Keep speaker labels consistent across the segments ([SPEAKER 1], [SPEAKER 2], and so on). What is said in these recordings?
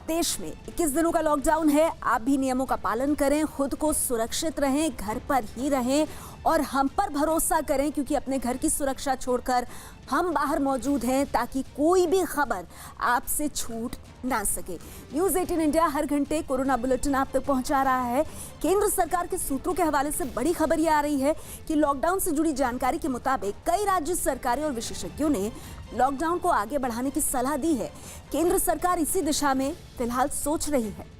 [SPEAKER 1] देश में 21 दिनों का लॉकडाउन है। आप भी नियमों का पालन करें, खुद को सुरक्षित रहें, घर पर ही रहें और हम पर भरोसा करें, क्योंकि अपने घर की सुरक्षा छोड़कर हम बाहर मौजूद हैं ताकि कोई भी खबर आपसे छूट ना सके। न्यूज़ 18 इंडिया हर घंटे कोरोना बुलेटिन आप तक पहुंचा रहा है। केंद्र सरकार के सूत्रों के हवाले से बड़ी खबर ये आ रही है कि लॉकडाउन से जुड़ी जानकारी के मुताबिक कई राज्य सरकारें और विशेषज्ञों ने लॉकडाउन को आगे बढ़ाने की सलाह दी है। केंद्र सरकार इसी दिशा में फिलहाल सोच रही है।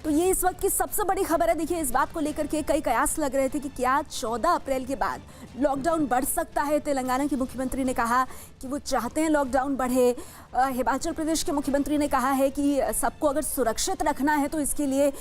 [SPEAKER 1] तो ये इस वक्त की सबसे बड़ी खबर है। देखिए, इस बात को लेकर के कई कयास लग रहे थे कि क्या 14 अप्रैल के बाद लॉकडाउन बढ़ सकता है। तेलंगाना के मुख्यमंत्री ने कहा कि वो चाहते हैं लॉकडाउन बढ़े। हिमाचल प्रदेश के मुख्यमंत्री ने कहा है कि सबको अगर सुरक्षित रखना है तो इसके लिए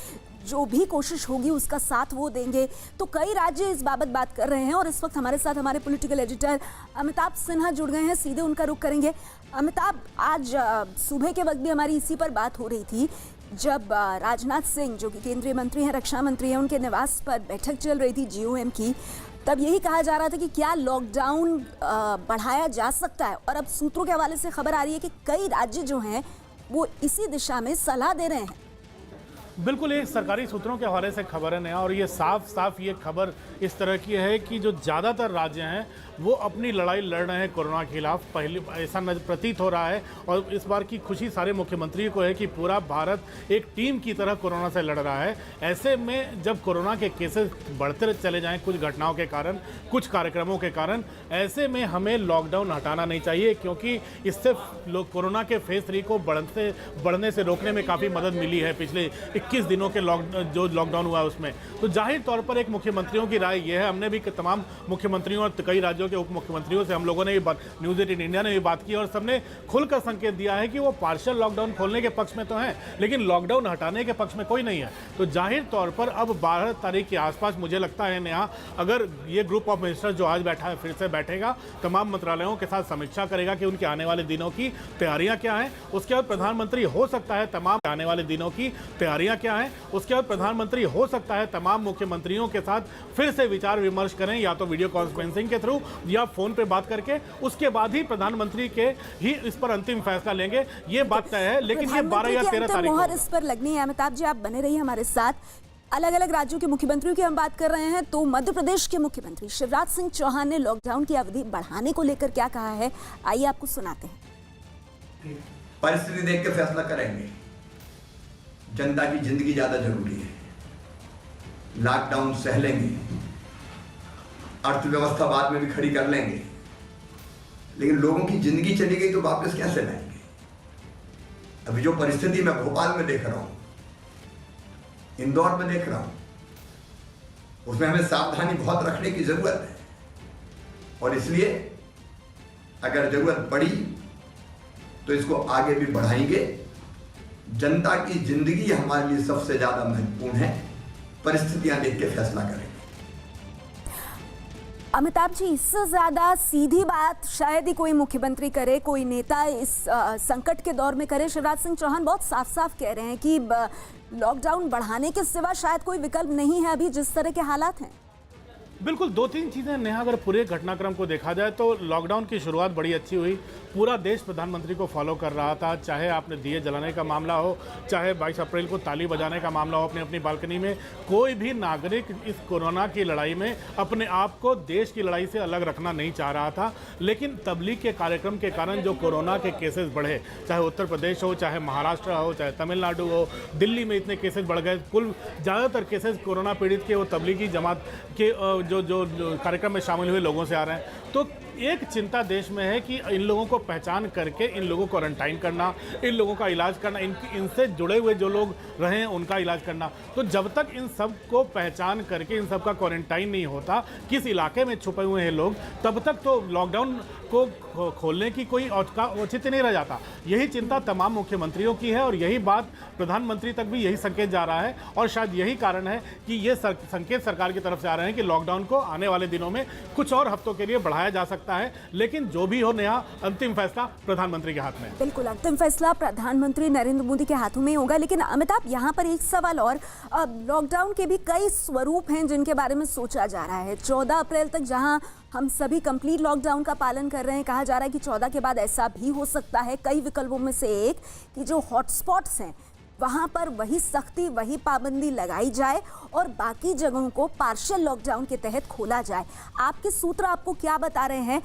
[SPEAKER 1] जो भी कोशिश होगी उसका साथ वो देंगे। तो कई राज्य इस बाबत बात कर रहे हैं और इस वक्त हमारे साथ हमारे पॉलिटिकल एडिटर अमिताभ सिन्हा जुड़ गए हैं। सीधे उनका रुख करेंगे। अमिताभ, आज सुबह के वक्त भी हमारी इसी पर बात हो रही थी जब राजनाथ सिंह, जो कि केंद्रीय मंत्री हैं, रक्षा मंत्री हैं, उनके निवास पर बैठक चल रही थी GOM की। तब यही कहा जा रहा था कि क्या लॉकडाउन बढ़ाया जा सकता है। और अब सूत्रों के हवाले से खबर आ रही है कि कई राज्य जो हैं वो इसी दिशा में सलाह दे रहे हैं।
[SPEAKER 2] बिल्कुल, ये सरकारी सूत्रों के हवाले से खबर है नया, और ये साफ साफ ये खबर इस तरह की है कि जो ज़्यादातर राज्य हैं वो अपनी लड़ाई लड़ रहे हैं कोरोना के खिलाफ। पहले ऐसा प्रतीत हो रहा है, और इस बार की खुशी सारे मुख्यमंत्रियों को है कि पूरा भारत एक टीम की तरह कोरोना से लड़ रहा है। ऐसे में जब कोरोना के केसेस बढ़ते चले जाएं कुछ घटनाओं के कारण, कुछ कार्यक्रमों के कारण, ऐसे में हमें लॉकडाउन हटाना नहीं चाहिए, क्योंकि इससे कोरोना के फेज 3 को बढ़ने से रोकने में काफ़ी मदद मिली है पिछले 21 दिनों के जो लॉकडाउन हुआ उसमें। तो जाहिर तौर पर एक मुख्यमंत्रियों की राय यह है। हमने भी तमाम मुख्यमंत्रियों और कई राज्यों के उप मुख्यमंत्रियों से हम लोगों ने न्यूज़ 18 इंडिया ने भी बात की, और सबने खुलकर संकेत दिया है कि वो पार्शियल लॉकडाउन खोलने के पक्ष में तो हैं, लेकिन लॉकडाउन हटाने के पक्ष में कोई नहीं है। तो जाहिर तौर पर अब 12 तारीख के आसपास मुझे लगता है नया, अगर ये ग्रुप ऑफ मिनिस्टर्स जो आज बैठा है फिर से बैठेगा, तमाम मंत्रालयों के साथ समीक्षा करेगा कि उनके आने वाले दिनों की तैयारियां क्या हैं। उसके बाद प्रधानमंत्री हो सकता है तमाम आने वाले दिनों की तैयारियां क्या हैं, उसके बाद प्रधानमंत्री हो सकता है तमाम मुख्यमंत्रियों के साथ फिर से विचार विमर्श करें, या तो वीडियो कॉन्फ्रेंसिंग के थ्रू या फोन पे बात करके। उसके बाद ही प्रधानमंत्री के ही इस पर अंतिम फैसला लेंगे, ये बात तय है। लेकिन ये 12 या 13 तारीख
[SPEAKER 1] मोहर इस पर लगनी है। अमिताभ जी, आप बने रहिए हमारे साथ। अलग अलग राज्यों के मुख्यमंत्रियों की हम बात कर रहे हैं, तो मध्य प्रदेश के मुख्यमंत्री शिवराज सिंह चौहान ने लॉकडाउन की अवधि बढ़ाने को लेकर क्या कहा है, आइए आपको सुनाते हैं।
[SPEAKER 3] परिस्थिति देख के फैसला करेंगे। जनता की जिंदगी ज्यादा जरूरी है। लॉकडाउन सह लेंगे, अर्थव्यवस्था बाद में भी खड़ी कर लेंगे, लेकिन लोगों की जिंदगी चली गई तो वापस कैसे लाएंगे। अभी जो परिस्थिति मैं भोपाल में देख रहा हूं, इंदौर में देख रहा हूं, उसमें हमें सावधानी बहुत रखने की जरूरत है। और इसलिए अगर जरूरत पड़ी तो इसको आगे भी बढ़ाएंगे। जनता की जिंदगी हमारे लिए सबसे ज्यादा महत्वपूर्ण है। परिस्थितियां देख के फैसला करेंगे।
[SPEAKER 1] अमिताभ जी, इससे ज्यादा सीधी बात शायद ही कोई मुख्यमंत्री करे, कोई नेता इस संकट के दौर में करे। शिवराज सिंह चौहान बहुत साफ साफ कह रहे हैं कि लॉकडाउन बढ़ाने के सिवा शायद कोई विकल्प नहीं है अभी जिस तरह के हालात हैं।
[SPEAKER 2] बिल्कुल, 2-3 चीज़ें नेहा, अगर पूरे घटनाक्रम को देखा जाए तो लॉकडाउन की शुरुआत बड़ी अच्छी हुई। पूरा देश प्रधानमंत्री को फॉलो कर रहा था, चाहे आपने दिए जलाने का मामला हो, चाहे 22 अप्रैल को ताली बजाने का मामला हो अपनी अपनी बालकनी में। कोई भी नागरिक इस कोरोना की लड़ाई में अपने आप को देश की लड़ाई से अलग रखना नहीं चाह रहा था। लेकिन तबलीग के कार्यक्रम के कारण जो कोरोना के केसेस बढ़े, चाहे उत्तर प्रदेश हो, चाहे महाराष्ट्र हो, चाहे तमिलनाडु हो, दिल्ली में इतने केसेस बढ़ गए। कुल ज़्यादातर केसेस कोरोना पीड़ित के वो तबलीगी जमात के जो कार्यक्रम में शामिल हुए लोगों से आ रहे हैं। तो एक चिंता देश में है कि इन लोगों को पहचान करके इन लोगों को क्वारंटाइन करना, इन लोगों का इलाज करना, इनसे जुड़े हुए जो लोग रहे हैं उनका इलाज करना। तो जब तक इन सब को पहचान करके इन सब का क्वारंटाइन नहीं होता, किस इलाके में छुपे हुए हैं लोग, तब तक तो लॉकडाउन को खोलने की कोई औचित्य नहीं रह जाता। यही चिंता तमाम मुख्यमंत्रियों की है, और यही बात प्रधानमंत्री तक भी यही संकेत जा रहा है। और शायद यही कारण है कि ये संकेत सरकार की तरफ से आ रहे हैं कि लॉकडाउन को आने वाले दिनों में कुछ और हफ्तों के लिए बढ़ाया जा सकता है। लेकिन जो भी हो नया, अंतिम फैसला प्रधानमंत्री के हाथ में है।
[SPEAKER 1] बिल्कुल, अंतिम फैसला प्रधानमंत्री नरेंद्र मोदी के हाथों में होगा। लेकिन अमिताभ, यहाँ पर एक सवाल और, लॉकडाउन के भी कई स्वरूप हैं जिनके बारे में सोचा जा रहा है। 14 अप्रैल तक जहाँ हम सभी कंप्लीट लॉकडाउन का पालन कर रहे हैं। कहा जा रहा है कि 14 के बाद ऐसा भी हो सकता है, कई विकल्पों में से एक, कि जो हॉटस्पॉट्स हैं वहां पर वही सख्ती, वही पाबंदी लगाई जाए और बाकी जगहों को पार्शियल लॉकडाउन के तहत खोला जाए। आपके सूत्र आपको क्या बता रहे हैं?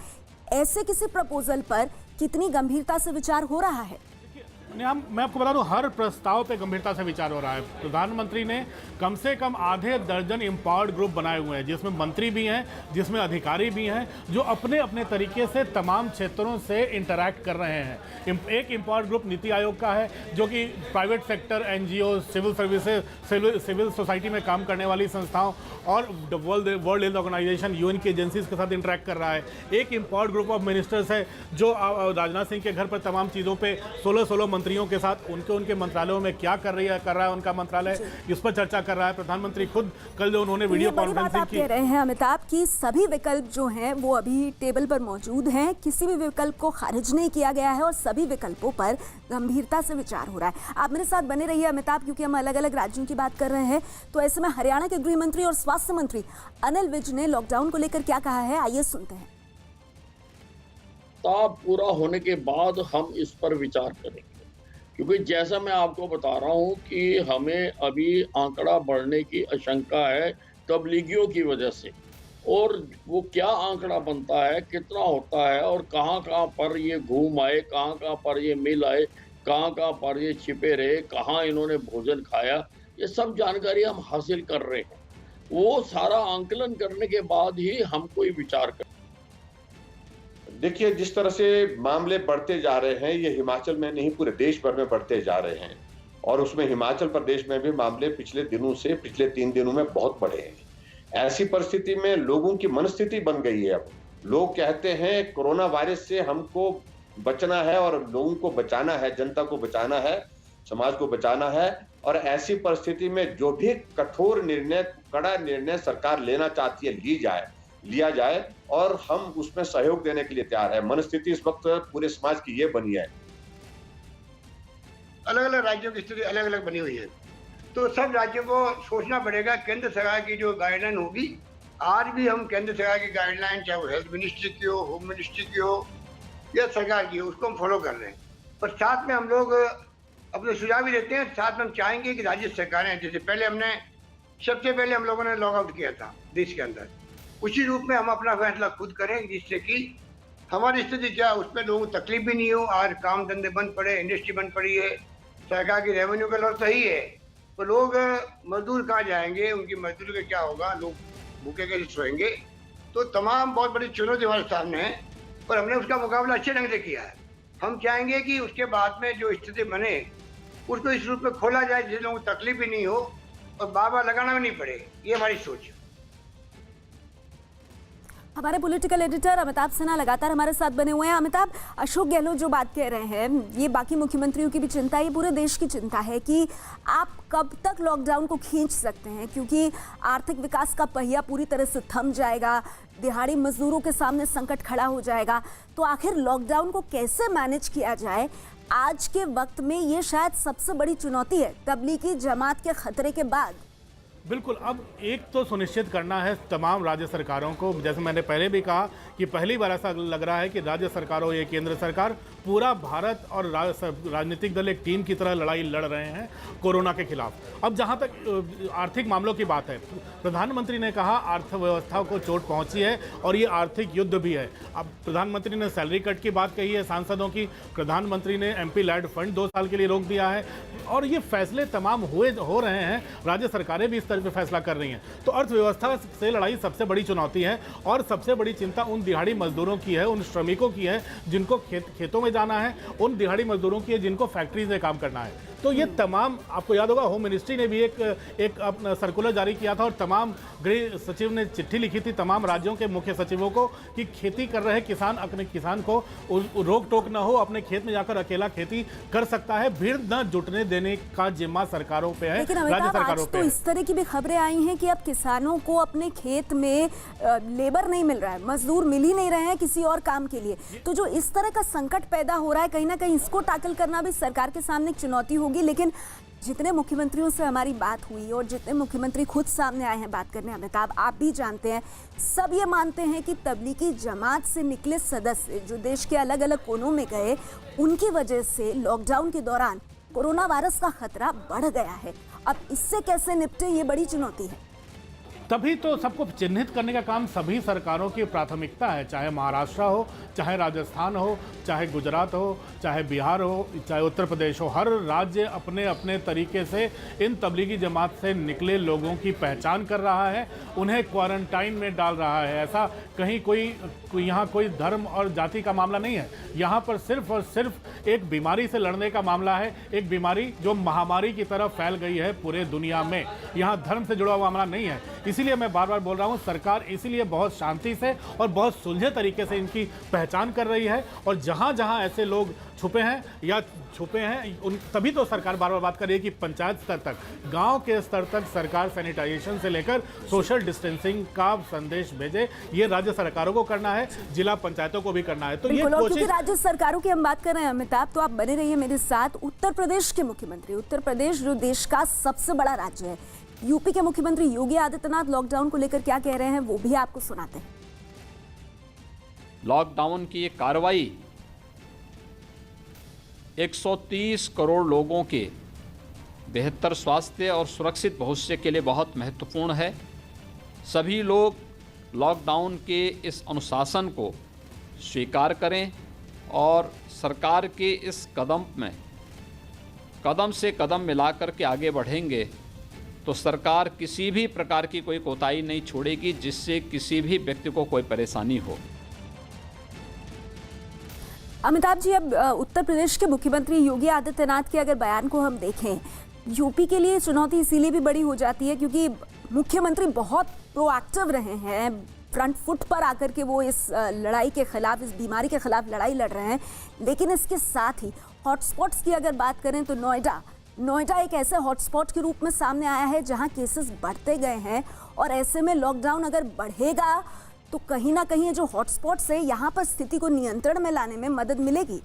[SPEAKER 1] ऐसे किसी प्रपोजल पर कितनी गंभीरता से विचार हो रहा है?
[SPEAKER 2] मैं आपको बता दूं, हर प्रस्ताव पे गंभीरता से विचार हो रहा है। प्रधानमंत्री ने कम से कम आधे दर्जन एम्पावर्ड ग्रुप बनाए हुए हैं, जिसमें मंत्री भी हैं, जिसमें अधिकारी भी हैं, जो अपने अपने तरीके से तमाम क्षेत्रों से इंटरैक्ट कर रहे हैं। एक एम्पावर्ड ग्रुप नीति आयोग का है, जो कि private sector, NGO, civil services, civil society में काम करने वाली संस्थाओं और वर्ल्ड हेल्थ ऑर्गेनाइजेशन, यूएन की एजेंसीज के साथ इंटरैक्ट कर रहा है। एक एम्पावर्ड ग्रुप ऑफ मिनिस्टर्स है, जो राजनाथ सिंह के घर पर तमाम चीज़ों पर 16 मंत्रियों के साथ उनके मंत्रालयों में क्या कर रहा है उनका मंत्रालय, इस पर चर्चा कर रहा है। प्रधानमंत्री खुद कल जो उन्होंने वीडियो कॉन्फ्रेंसिंग की,
[SPEAKER 1] कह रहे हैं अमिताभ कि सभी विकल्प जो हैं वो अभी टेबल पर मौजूद हैं, किसी भी विकल्प को खारिज नहीं किया गया है और सभी विकल्पों पर गंभीरता से विचार हो रहा है। आप मेरे साथ बने रहिए अमिताभ, क्योंकि हम अलग अलग राज्यों की बात कर रहे हैं। तो ऐसे में हरियाणा के गृह मंत्री और स्वास्थ्य मंत्री अनिल विज ने लॉकडाउन को लेकर क्या कहा है, आइए सुनते हैं।
[SPEAKER 4] पूरा होने के बाद हम इस पर विचार करेंगे, क्योंकि जैसा मैं आपको बता रहा हूं कि हमें अभी आंकड़ा बढ़ने की आशंका है तबलीगियों की वजह से, और वो क्या आंकड़ा बनता है, कितना होता है और कहां पर ये घूम आए, कहां पर ये मिल आए, कहां पर ये छिपे रहे, कहां इन्होंने भोजन खाया, ये सब जानकारी हम हासिल कर रहे हैं। वो सारा आंकलन करने के बाद ही हम कोई विचार करें।
[SPEAKER 5] देखिए, जिस तरह से मामले बढ़ते जा रहे हैं, ये हिमाचल में नहीं पूरे देश भर में बढ़ते जा रहे हैं, और उसमें हिमाचल प्रदेश में भी मामले पिछले 3 दिनों में बहुत बढ़े हैं। ऐसी परिस्थिति में लोगों की मनस्थिति बन गई है। अब लोग कहते हैं कोरोना वायरस से हमको बचना है और लोगों को बचाना है, जनता को बचाना है, समाज को बचाना है। और ऐसी परिस्थिति में जो भी कठोर निर्णय, कड़ा निर्णय सरकार लेना चाहती है लिया जाए, और हम उसमें सहयोग देने के लिए तैयार है। मनस्थिति इस वक्त पूरे समाज की ये बनी है।
[SPEAKER 6] अलग अलग राज्यों की स्थिति अलग अलग बनी हुई है, तो सब राज्यों को सोचना पड़ेगा। केंद्र सरकार की जो गाइडलाइन होगी, आज भी हम केंद्र सरकार की गाइडलाइन, चाहे वो हेल्थ मिनिस्ट्री की हो, होम मिनिस्ट्री की हो या सरकार की हो, उसको हम फॉलो कर रहे हैं। पर साथ में हम लोग अपने सुझाव भी देते हैं। साथ में हम चाहेंगे कि राज्य सरकारें, जैसे सबसे पहले हम लोगों ने लॉग आउट किया था देश के अंदर, उसी रूप में हम अपना फैसला खुद करें, जिससे कि हमारी स्थिति क्या है, उसमें लोगों को तकलीफ भी नहीं हो। आज काम धंधे बंद पड़े, इंडस्ट्री बंद पड़ी है, सरकार की रेवेन्यू का लॉस सही है, तो लोग मजदूर कहाँ जाएंगे, उनकी मजदूरी का क्या होगा, लोग भूखे कैसे सोएंगे। तो तमाम बहुत बड़ी चुनौती हमारे सामने है, पर हमने उसका मुकाबला अच्छे ढंग से किया है। हम चाहेंगे कि उसके बाद में जो स्थिति बने, उसको इस रूप में खोला जाए जिससे लोगों को तकलीफ भी नहीं हो और बार लगाना भी नहीं पड़े। ये हमारी सोच है।
[SPEAKER 1] हमारे पॉलिटिकल एडिटर अमिताभ सिन्हा लगातार हमारे साथ बने हुए हैं। अमिताभ, अशोक गहलोत जो बात कह रहे हैं, ये बाकी मुख्यमंत्रियों की भी चिंता, ये पूरे देश की चिंता है कि आप कब तक लॉकडाउन को खींच सकते हैं, क्योंकि आर्थिक विकास का पहिया पूरी तरह से थम जाएगा, दिहाड़ी मजदूरों के सामने संकट खड़ा हो जाएगा। तो आखिर लॉकडाउन को कैसे मैनेज किया जाए आज के वक्त में, ये शायद सबसे बड़ी चुनौती है तबलीगी जमात के खतरे के बाद।
[SPEAKER 2] बिल्कुल, अब एक तो सुनिश्चित करना है तमाम राज्य सरकारों को, जैसे मैंने पहले भी कहा कि पहली बार ऐसा लग रहा है कि राज्य सरकारों, ये केंद्र सरकार, पूरा भारत और राजनीतिक दल एक टीम की तरह लड़ाई लड़ रहे हैं कोरोना के खिलाफ। अब जहां तक आर्थिक मामलों की बात है, प्रधानमंत्री ने कहा अर्थव्यवस्था को चोट पहुंची है और ये आर्थिक युद्ध भी है। अब प्रधानमंत्री ने सैलरी कट की बात कही है सांसदों की, प्रधानमंत्री ने MP लैड फंड 2 साल के लिए रोक दिया है, और ये फैसले तमाम हो रहे हैं, राज्य सरकारें भी इस तरह पे फैसला कर रही हैं। तो अर्थव्यवस्था से लड़ाई सबसे बड़ी चुनौती है, और सबसे बड़ी चिंता उन दिहाड़ी मजदूरों की है, उन श्रमिकों की है जिनको खेतों में जाना है, उन दिहाड़ी मजदूरों की है जिनको फैक्ट्रीज में काम करना है। तो ये तमाम, आपको याद होगा होम मिनिस्ट्री ने भी एक अपना सर्कुलर जारी किया था और तमाम गृह सचिव ने चिट्ठी लिखी थी तमाम राज्यों के मुख्य सचिवों को कि खेती कर रहे किसान, अपने किसान को रोक टोक न हो, अपने खेत में जाकर अकेला खेती कर सकता है, भीड़ न जुटने देने का जिम्मा सरकारों पे है, राज्य सरकारों पे है।
[SPEAKER 1] तो इस तरह की भी खबरें आई हैं कि अब किसानों को अपने खेत में लेबर नहीं मिल रहा है, मजदूर मिल ही नहीं रहे हैं किसी और काम के लिए। तो जो इस तरह का संकट पैदा हो रहा है, कहीं ना कहीं इसको टैकल करना भी सरकार के सामने एक चुनौती होगी। लेकिन जितने मुख्यमंत्रियों से हमारी बात हुई और जितने मुख्यमंत्री खुद सामने आए हैं बात करने, अमिताभ आप भी जानते हैं, सब ये मानते हैं कि तबलीगी जमात से निकले सदस्य जो देश के अलग अलग कोनों में गए, उनकी वजह से लॉकडाउन के दौरान कोरोना वायरस का खतरा बढ़ गया है। अब इससे कैसे निपटे, ये बड़ी चुनौती है।
[SPEAKER 2] तभी तो सबको चिन्हित करने का काम सभी सरकारों की प्राथमिकता है, चाहे महाराष्ट्र हो, चाहे राजस्थान हो, चाहे गुजरात हो, चाहे बिहार हो, चाहे उत्तर प्रदेश हो। हर राज्य अपने अपने तरीके से इन तबलीगी जमात से निकले लोगों की पहचान कर रहा है, उन्हें क्वारंटाइन में डाल रहा है। ऐसा कहीं कोई यहाँ कोई धर्म और जाति का मामला नहीं है, यहाँ पर सिर्फ और सिर्फ एक बीमारी से लड़ने का मामला है, एक बीमारी जो महामारी की तरह फैल गई है पूरे दुनिया में। यहाँ धर्म से जुड़ा हुआ मामला नहीं है। इसीलिए मैं बार बार बोल रहा हूँ, सरकार इसीलिए बहुत शांति से और बहुत सुलझे तरीके से इनकी पहचान कर रही है। और जहाँ जहाँ ऐसे लोग छुपे हैं उन तभी तो सरकार बार बार बात कर रही है कि पंचायत स्तर तक, गांव के स्तर तक सरकार सैनिटाइजेशन से लेकर सोशल डिस्टेंसिंग का संदेश भेजे। ये राज्य सरकारों को करना है, जिला पंचायतों को भी करना है। तो ये
[SPEAKER 1] क्योंकि राज्य सरकारों की हम बात कर रहे हैं अमिताभ, तो आप बने रहिए मेरे साथ। उत्तर प्रदेश के मुख्यमंत्री, उत्तर प्रदेश जो देश का सबसे बड़ा राज्य है, यूपी के मुख्यमंत्री योगी आदित्यनाथ लॉकडाउन को लेकर क्या कह रहे हैं वो भी आपको सुनाते हैं।
[SPEAKER 7] लॉकडाउन की ये कार्रवाई 130 करोड़ लोगों के बेहतर स्वास्थ्य और सुरक्षित भविष्य के लिए बहुत महत्वपूर्ण है। सभी लोग लॉकडाउन के इस अनुशासन को स्वीकार करें और सरकार के इस कदम में कदम से कदम मिलाकर के आगे बढ़ेंगे तो सरकार किसी भी प्रकार की कोई कोताही नहीं छोड़ेगी जिससे किसी भी व्यक्ति को कोई परेशानी हो।
[SPEAKER 1] अमिताभ जी, अब उत्तर प्रदेश के मुख्यमंत्री योगी आदित्यनाथ के अगर बयान को हम देखें, यूपी के लिए चुनौती इसीलिए भी बड़ी हो जाती है क्योंकि मुख्यमंत्री बहुत प्रोएक्टिव रहे हैं, फ्रंट फुट पर आकर के वो इस लड़ाई के खिलाफ, इस बीमारी के खिलाफ लड़ाई लड़ रहे हैं। लेकिन इसके साथ ही हॉटस्पॉट्स की अगर बात करें तो नोएडा एक ऐसे हॉटस्पॉट के रूप में सामने आया है जहां केसेस बढ़ते गए हैं और ऐसे में लॉकडाउन अगर बढ़ेगा तो कहीं ना कहीं जो हॉटस्पॉट्स है यहाँ पर स्थिति को नियंत्रण में लाने में मदद मिलेगी।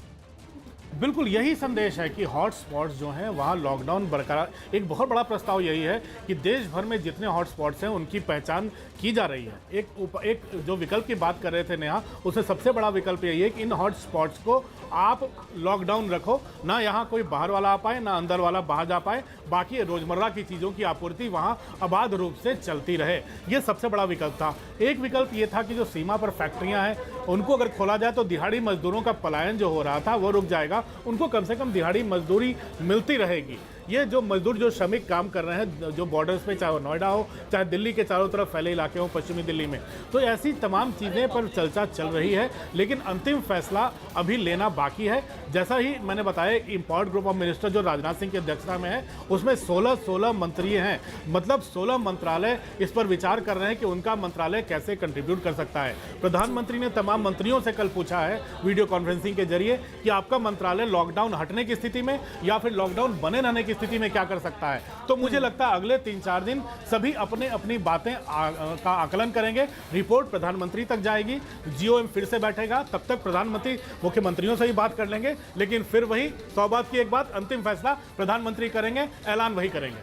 [SPEAKER 2] बिल्कुल यही संदेश है कि हॉटस्पॉट्स जो हैं वहाँ लॉकडाउन बरकरार। एक बहुत बड़ा प्रस्ताव यही है कि देश भर में जितने हॉटस्पॉट्स हैं उनकी पहचान की जा रही है। एक जो विकल्प की बात कर रहे थे नेहा, उसमें सबसे बड़ा विकल्प यही है कि इन हॉटस्पॉट्स को आप लॉकडाउन रखो, ना यहाँ कोई बाहर वाला आ पाए ना अंदर वाला बाहर जा पाए, बाकी रोजमर्रा की चीज़ों की आपूर्ति वहाँ अबाध रूप से चलती रहे। ये सबसे बड़ा विकल्प था। एक विकल्प ये था कि जो सीमा पर फैक्ट्रियाँ हैं उनको अगर खोला जाए तो दिहाड़ी मजदूरों का पलायन जो हो रहा था वो रुक जाएगा, उनको कम से कम दिहाड़ी मजदूरी मिलती रहेगी। ये जो मजदूर जो श्रमिक काम कर रहे हैं जो बॉर्डर्स पे, चाहे वो नोएडा हो चाहे दिल्ली के चारों तरफ फैले इलाके हो पश्चिमी दिल्ली में, तो ऐसी तमाम चीज़ें पर चर्चा चल रही है। लेकिन अंतिम फैसला अभी लेना बाकी है। जैसा ही मैंने बताया, इम्पॉर्ट ग्रुप ऑफ मिनिस्टर जो राजनाथ सिंह की अध्यक्षता में है उसमें 16 मंत्री हैं, मतलब 16 मंत्रालय इस पर विचार कर रहे हैं कि उनका मंत्रालय कैसे कंट्रीब्यूट कर सकता है। प्रधानमंत्री ने तमाम मंत्रियों से कल पूछा है वीडियो कॉन्फ्रेंसिंग के जरिए कि आपका मंत्रालय लॉकडाउन हटने की स्थिति में या फिर लॉकडाउन बने रहने की स्थिति में क्या कर सकता है। तो मुझे लगता है अगले 3-4 दिन सभी अपनी बातें का आकलन करेंगे, रिपोर्ट प्रधानमंत्री तक जाएगी, जीओएम फिर से बैठेगा, तब तक प्रधानमंत्री मुख्यमंत्रियों से ही बात कर लेंगे, लेकिन फिर वही 100 बात की एक बात, अंतिम फैसला प्रधानमंत्री करेंगे, ऐलान वही करेंगे।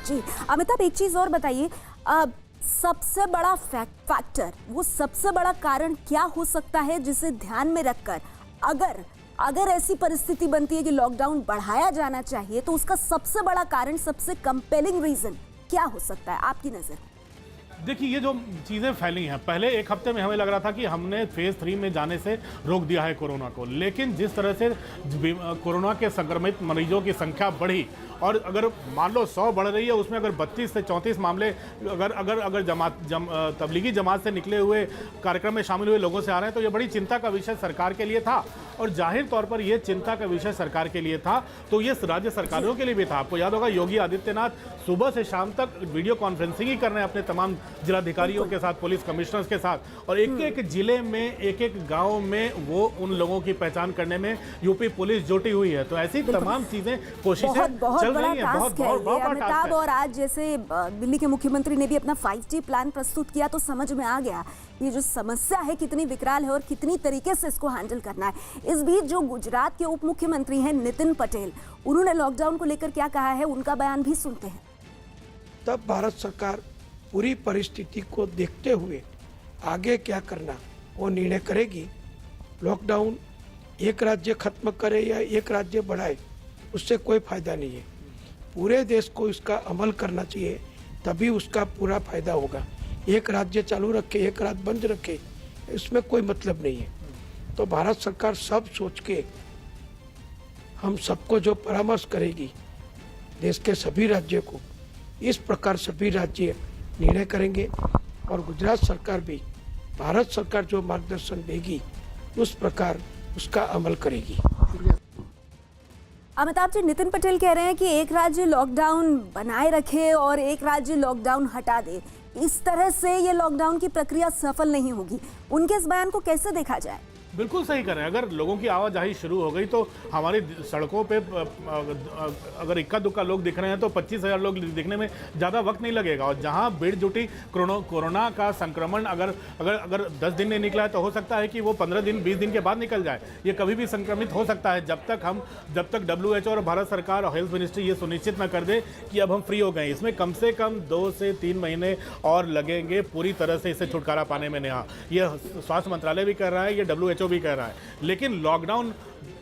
[SPEAKER 2] जी
[SPEAKER 1] अमिताभ, एक चीज और बताइए, सबसे बड़ा फैक्टर, वो सबसे बड़ा कारण क्या हो सकता है जिसे ध्यान में रखकर अगर ऐसी परिस्थिति बनती है कि लॉकडाउन बढ़ाया जाना चाहिए तो उसका सबसे बड़ा कारण, सबसे कंपेलिंग रीजन क्या हो सकता है आपकी नजर?
[SPEAKER 2] देखिए, ये जो चीज़ें फैली हैं, पहले एक हफ्ते में हमें लग रहा था कि हमने फेज़ 3 में जाने से रोक दिया है कोरोना को, लेकिन जिस तरह से कोरोना के संक्रमित मरीजों की संख्या बढ़ी और अगर मान लो 100 बढ़ रही है, उसमें अगर 32 से 34 मामले अगर तबलीगी जमात से निकले हुए कार्यक्रम में शामिल हुए लोगों से आ रहे हैं तो ये बड़ी चिंता का विषय सरकार के लिए था। और जाहिर तौर पर यह चिंता का विषय सरकार के लिए था तो ये राज्य सरकारों के लिए भी था। आपको याद होगा योगी आदित्यनाथ सुबह से शाम तक वीडियो कॉन्फ्रेंसिंग ही कर रहे हैं अपने तमाम जिलाधिकारियों के साथ, पुलिस कमिश्नर्स के साथ, और एक जिले में, एक गांव में वो उन लोगों की पहचान करने में यूपी पुलिस जुटी हुई है। तो ऐसी तमाम चीजें, कोशिशें चल चल
[SPEAKER 1] बड़ा
[SPEAKER 2] रही है, बहुत
[SPEAKER 1] टास्क है
[SPEAKER 2] बहुत
[SPEAKER 1] ये
[SPEAKER 2] बड़ा
[SPEAKER 1] अमिताभ।
[SPEAKER 2] टास्क है।
[SPEAKER 1] और आज जैसे दिल्ली के मुख्यमंत्री ने भी अपना 5G प्लान प्रस्तुत किया तो समझ में आ गया ये जो समस्या है कितनी विकराल है और कितनी तरीके से इसको हैंडल करना है। इस बीच जो गुजरात के उप मुख्यमंत्री हैं नितिन पटेल, उन्होंने लॉकडाउन को लेकर क्या कहा है, उनका बयान भी सुनते हैं।
[SPEAKER 8] तब भारत सरकार पूरी परिस्थिति को देखते हुए आगे क्या करना वो निर्णय करेगी। लॉकडाउन एक राज्य खत्म करे या एक राज्य बढ़ाए उससे कोई फायदा नहीं है। पूरे देश को इसका अमल करना चाहिए, तभी उसका पूरा फायदा होगा। एक राज्य चालू रखे एक राज्य बंद रखे इसमें कोई मतलब नहीं है। तो भारत सरकार सब सोच के हम सबको जो परामर्श करेगी देश के सभी राज्यों को, इस प्रकार सभी राज्य निर्णय करेंगे और गुजरात सरकार भी भारत सरकार जो मार्गदर्शन देगी उस प्रकार उसका अमल करेगी।
[SPEAKER 1] अमिताभ जी, नितिन पटेल कह रहे हैं कि एक राज्य लॉकडाउन बनाए रखे और एक राज्य लॉकडाउन हटा दे, इस तरह से ये लॉकडाउन की प्रक्रिया सफल नहीं होगी। उनके इस बयान को कैसे देखा जाए?
[SPEAKER 2] बिल्कुल सही करें। अगर लोगों की आवाजाही शुरू हो गई तो हमारी सड़कों पे अगर इक्का दुक्का लोग दिख रहे हैं तो 25,000 लोग दिखने में ज़्यादा वक्त नहीं लगेगा। और जहां भीड़ जुटी, कोरोना का संक्रमण अगर 10 दिन नहीं निकला है तो हो सकता है कि वो 15 दिन 20 दिन के बाद निकल जाए। ये कभी भी संक्रमित हो सकता है जब तक WHO और भारत सरकार और हेल्थ मिनिस्ट्री ये सुनिश्चित न कर दे कि अब हम फ्री हो गए। इसमें कम से कम 2 से 3 महीने और लगेंगे पूरी तरह से इससे छुटकारा पाने में। नेहा, ये स्वास्थ्य मंत्रालय भी कर रहा है, ये WHO भी कह रहा है। लेकिन लॉकडाउन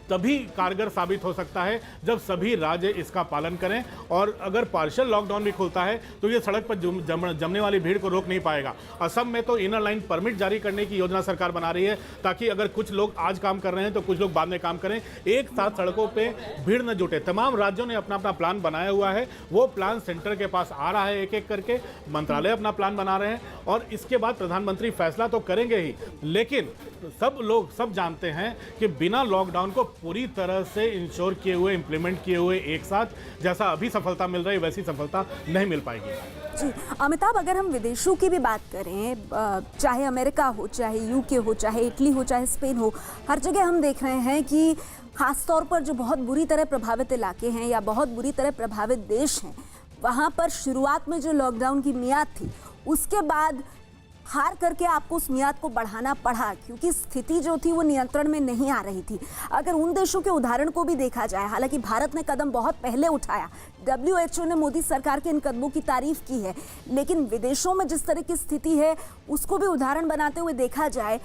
[SPEAKER 2] तभी कारगर साबित हो सकता है जब सभी राज्य इसका पालन करें। और अगर पार्शियल लॉकडाउन भी खुलता है तो ये सड़क पर जमने वाली भीड़ को रोक नहीं पाएगा। असम में तो इनर लाइन परमिट जारी करने की योजना सरकार बना रही है ताकि अगर कुछ लोग आज काम कर रहे हैं तो कुछ लोग बाद में काम करें, एक साथ सड़कों पे भीड़ न जुटे। तमाम राज्यों ने अपना अपना प्लान बनाया हुआ है, वो प्लान सेंटर के पास आ रहा है एक एक करके, मंत्रालय अपना प्लान बना रहे हैं और इसके बाद प्रधानमंत्री फैसला तो करेंगे ही। लेकिन सब जानते हैं कि बिना लॉकडाउन को पूरी तरह से इंश्योर किए हुए, इंप्लीमेंट किए हुए एक साथ जैसा अभी सफलता मिल रही वैसी सफलता नहीं मिल पाएगी।
[SPEAKER 1] जी अमिताभ, अगर हम विदेशों की भी बात करें, चाहे अमेरिका हो, चाहे यूके हो, चाहे इटली हो, चाहे स्पेन हो, हर जगह हम देख रहे हैं कि खासतौर पर जो बहुत बुरी तरह प्रभावित इलाके हैं या बहुत बुरी तरह प्रभावित देश हैं, वहाँ पर शुरुआत में जो लॉकडाउन की मियाद थी उसके बाद हार करके आपको उस मियाद को बढ़ाना पड़ा क्योंकि स्थिति जो थी वो नियंत्रण में नहीं आ रही थी। अगर उन देशों के उदाहरण को भी देखा जाए, हालांकि भारत ने कदम बहुत पहले उठाया, WHO ने मोदी सरकार के इन कदमों की तारीफ की है, लेकिन विदेशों में जिस तरह की स्थिति है उसको भी उदाहरण बनाते हुए देखा जाए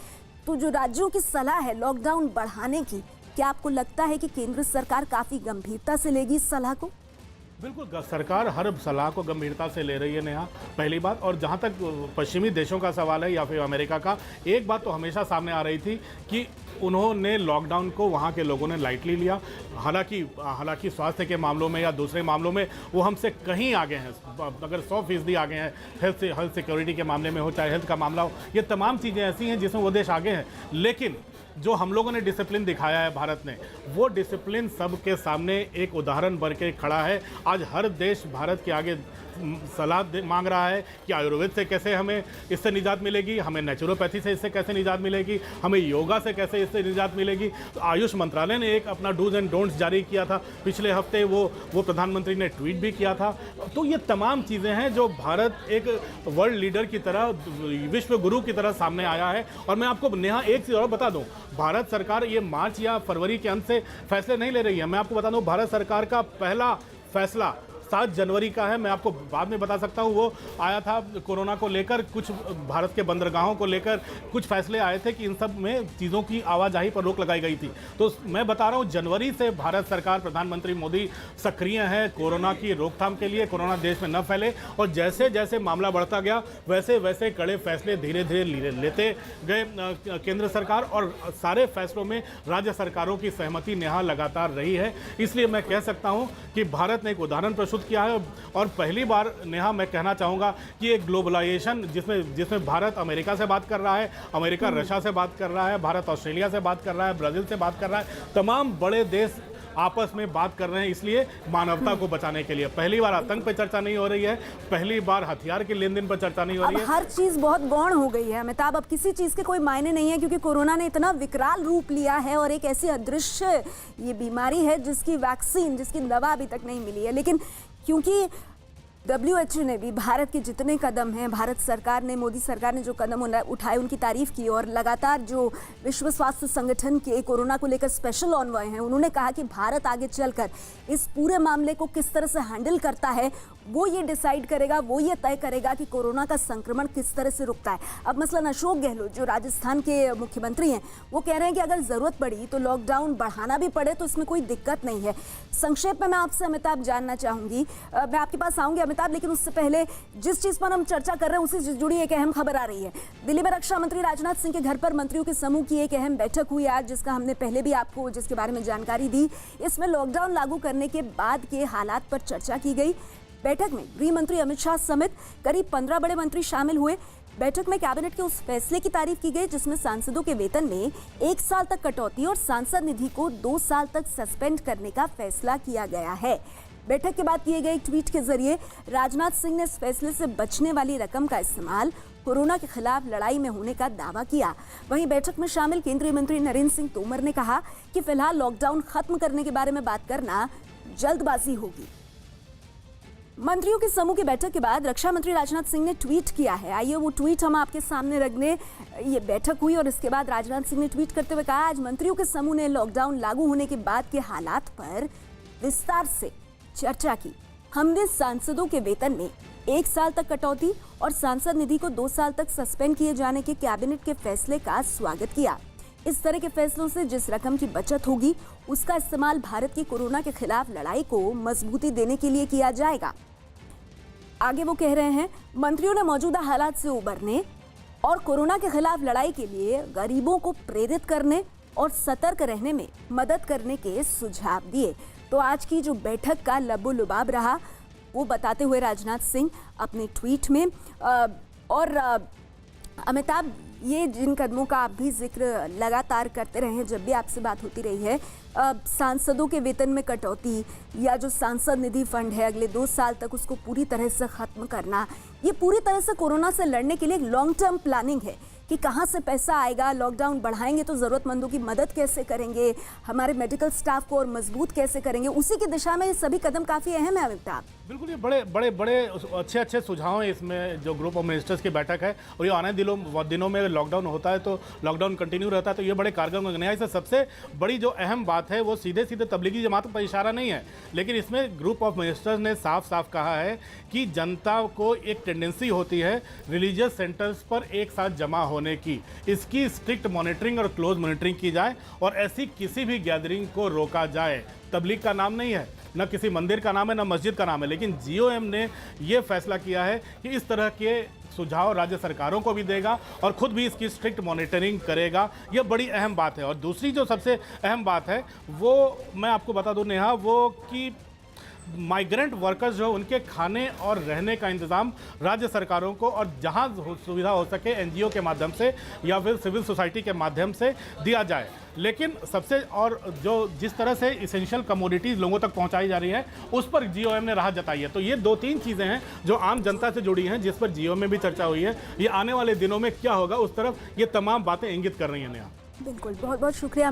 [SPEAKER 1] तो जो राज्यों की सलाह है लॉकडाउन बढ़ाने की, क्या आपको लगता है कि केंद्र सरकार काफ़ी गंभीरता से लेगी इस सलाह को?
[SPEAKER 2] बिल्कुल, सरकार हर सलाह को गंभीरता से ले रही है नेहा, पहली बात। और जहां तक पश्चिमी देशों का सवाल है या फिर अमेरिका का, एक बात तो हमेशा सामने आ रही थी कि उन्होंने लॉकडाउन को वहां के लोगों ने लाइटली लिया। हालांकि स्वास्थ्य के मामलों में या दूसरे मामलों में वो हमसे कहीं आगे हैं, अगर 100% आगे हैं। हेल्थ सिक्योरिटी के मामले में हो, चाहे हेल्थ का मामला हो, ये तमाम चीज़ें ऐसी हैं जिसमें वो देश आगे हैं। लेकिन जो हम लोगों ने डिसिप्लिन दिखाया है भारत ने, वो डिसिप्लिन सबके सामने एक उदाहरण बन के खड़ा है। आज हर देश भारत के आगे सलाह मांग रहा है कि आयुर्वेद से कैसे हमें इससे निजात मिलेगी, हमें नेचुरोपैथी से इससे कैसे निजात मिलेगी, हमें योगा से कैसे इससे निजात मिलेगी। तो आयुष मंत्रालय ने एक अपना डूज एंड डोंट्स जारी किया था पिछले हफ्ते, वो प्रधानमंत्री ने ट्वीट भी किया था। तो ये तमाम चीज़ें हैं जो भारत एक वर्ल्ड लीडर की तरह, विश्व गुरु की तरह सामने आया है। और मैं आपको नेहा एक चीज़ और बता दूँ, भारत सरकार ये मार्च या फरवरी के अंत से फैसले नहीं ले रही है। मैं आपको बता दूँ, भारत सरकार का पहला फैसला 7 जनवरी का है। मैं आपको बाद में बता सकता हूँ, वो आया था कोरोना को लेकर, कुछ भारत के बंदरगाहों को लेकर कुछ फैसले आए थे कि इन सब में चीज़ों की आवाजाही पर रोक लगाई गई थी। तो मैं बता रहा हूँ, जनवरी से भारत सरकार, प्रधानमंत्री मोदी सक्रिय है कोरोना की रोकथाम के लिए, कोरोना देश में न फैले। और जैसे जैसे मामला बढ़ता गया वैसे वैसे कड़े फैसले धीरे धीरे लेते गए केंद्र सरकार, और सारे फैसलों में राज्य सरकारों की सहमति नेहा लगातार रही है। इसलिए मैं कह सकता हूँ कि भारत ने एक उदाहरण प्रस्तुत किया है। और पहली बार नेहा मैं कहना चाहूँगा कि एक ग्लोबलाइजेशन जिसमें भारत अमेरिका से बात कर रहा है, अमेरिका रशिया से बात कर रहा है, भारत ऑस्ट्रेलिया से बात कर रहा है, ब्राज़ील से बात कर रहा है, तमाम बड़े देश आपस में बात कर रहे हैं, इसलिए मानवता को बचाने के लिए। पहली बार आतंक पे चर्चा नहीं हो रही है, पहली बार हथियार के लेन देन पर चर्चा नहीं हो रही
[SPEAKER 1] अब
[SPEAKER 2] है।
[SPEAKER 1] हर चीज बहुत गौण हो गई है अमिताभ, अब किसी चीज के कोई मायने नहीं है, क्योंकि कोरोना ने इतना विकराल रूप लिया है और एक ऐसी अदृश्य ये बीमारी है जिसकी वैक्सीन, जिसकी दवा अभी तक नहीं मिली है। लेकिन क्योंकि WHO ने भी भारत के जितने कदम हैं, भारत सरकार ने, मोदी सरकार ने जो कदम उठाए उनकी तारीफ की, और लगातार जो विश्व स्वास्थ्य संगठन के कोरोना को लेकर स्पेशल ऑनवॉय हैं, उन्होंने कहा कि भारत आगे चलकर इस पूरे मामले को किस तरह से हैंडल करता है वो ये डिसाइड करेगा, वो ये तय करेगा कि कोरोना का संक्रमण किस तरह से रुकता है। अब मसलन अशोक गहलोत जो राजस्थान के मुख्यमंत्री हैं, वो कह रहे हैं कि अगर ज़रूरत पड़ी तो लॉकडाउन बढ़ाना भी पड़े तो इसमें कोई दिक्कत नहीं है। संक्षेप में मैं आपसे अमिताभ जानना चाहूँगी, मैं आपके पास आऊँगी अमिताभ, लेकिन उससे पहले जिस चीज़ पर हम चर्चा कर रहे हैं उसी से जुड़ी एक अहम खबर आ रही है। दिल्ली में रक्षा मंत्री राजनाथ सिंह के घर पर मंत्रियों के समूह की एक अहम बैठक हुई आज, जिसका हमने पहले भी आपको जिसके बारे में जानकारी दी। इसमें लॉकडाउन लागू करने के बाद के हालात पर चर्चा की गई। बैठक में गृह मंत्री अमित शाह समेत करीब 15 बड़े मंत्री शामिल हुए। बैठक में कैबिनेट के उस फैसले की तारीफ की गई जिसमें सांसदों के वेतन में 1 साल तक कटौती और सांसद निधि को 2 साल तक सस्पेंड करने का फैसला किया गया है। बैठक के बाद किए गए ट्वीट के जरिए राजनाथ सिंह ने इस फैसले से बचने वाली रकम का इस्तेमाल कोरोना के खिलाफ लड़ाई में होने का दावा किया। वहीं बैठक में शामिल केंद्रीय मंत्री नरेंद्र सिंह तोमर ने कहा कि फिलहाल लॉकडाउन खत्म करने के बारे में बात करना जल्दबाजी होगी। मंत्रियों के समूह की बैठक के बाद रक्षा मंत्री राजनाथ सिंह ने ट्वीट किया है। आइए वो ट्वीट हम आपके सामने रख दें। ये बैठक हुई और इसके बाद राजनाथ सिंह ने ट्वीट करते हुए कहा, आज मंत्रियों के समूह ने लॉकडाउन लागू होने के बाद के हालात पर विस्तार से चर्चा की। हमने सांसदों के वेतन में 1 साल तक कटौती और सांसद निधि को 2 साल तक सस्पेंड किए जाने के कैबिनेट के फैसले का स्वागत किया। इस तरह के फैसलों से जिस रकम की बचत होगी उसका इस्तेमाल भारत की कोरोना के खिलाफ लड़ाई को मजबूती देने के लिए किया जाएगा। आगे वो कह रहे हैं, मंत्रियों ने मौजूदा हालात से उबरने और कोरोना के खिलाफ लड़ाई के लिए गरीबों को प्रेरित करने और सतर्क रहने में मदद करने के सुझाव दिए। तो आज की जो बैठक का लबो-लुबाब रहा वो बताते हुए राजनाथ सिंह अपने ट्वीट में और अमिताभ, ये जिन कदमों का आप भी जिक्र लगातार करते रहे हैं जब भी आपसे बात होती रही है, सांसदों के वेतन में कटौती या जो सांसद निधि फंड है अगले 2 साल तक उसको पूरी तरह से ख़त्म करना, ये पूरी तरह से कोरोना से लड़ने के लिए एक लॉन्ग टर्म प्लानिंग है कि कहाँ से पैसा आएगा, लॉकडाउन बढ़ाएंगे तो ज़रूरतमंदों की मदद कैसे करेंगे, हमारे मेडिकल स्टाफ को और मजबूत कैसे करेंगे, उसी की दिशा में ये सभी कदम काफ़ी अहम है अमिताभ।
[SPEAKER 2] बिल्कुल, ये बड़े अच्छे सुझाव हैं इसमें जो ग्रुप ऑफ मिनिस्टर्स की बैठक है, और ये आने दिनों में लॉकडाउन होता है तो लॉकडाउन कंटिन्यू रहता है तो ये बड़े कारगर होंगे। इससे सबसे बड़ी जो अहम बात है वो सीधे तबलीगी जमात पर इशारा नहीं है, लेकिन इसमें ग्रुप ऑफ मिनिस्टर्स ने साफ साफ कहा है कि जनता को एक टेंडेंसी होती है रिलीजियस सेंटर्स पर एक साथ जमा होने की, इसकी स्ट्रिक्ट मॉनिटरिंग और क्लोज मॉनिटरिंग की जाए और ऐसी किसी भी गैदरिंग को रोका जाए। तबलीग का नाम नहीं है, न किसी मंदिर का नाम है, न मस्जिद का नाम है, लेकिन GOM ने ये फैसला किया है कि इस तरह के सुझाव राज्य सरकारों को भी देगा और खुद भी इसकी स्ट्रिक्ट मॉनिटरिंग करेगा। ये बड़ी अहम बात है। और दूसरी जो सबसे अहम बात है वो मैं आपको बता दूं नेहा, वो कि माइग्रेंट वर्कर्स जो उनके खाने और रहने का इंतज़ाम राज्य सरकारों को और जहां सुविधा हो सके NGO के माध्यम से या फिर सिविल सोसाइटी के माध्यम से दिया जाए। लेकिन सबसे और जो जिस तरह से इसेंशियल कमोडिटीज़ लोगों तक पहुंचाई जा रही है उस पर GOM ने राहत जताई है। तो ये 2-3 चीज़ें हैं जो आम जनता से जुड़ी हैं जिस पर GOM में भी चर्चा हुई है। ये आने वाले दिनों में क्या होगा उस तरफ ये तमाम बातें इंगित कर रही हैं। नेहा,
[SPEAKER 1] बिल्कुल, बहुत बहुत शुक्रिया।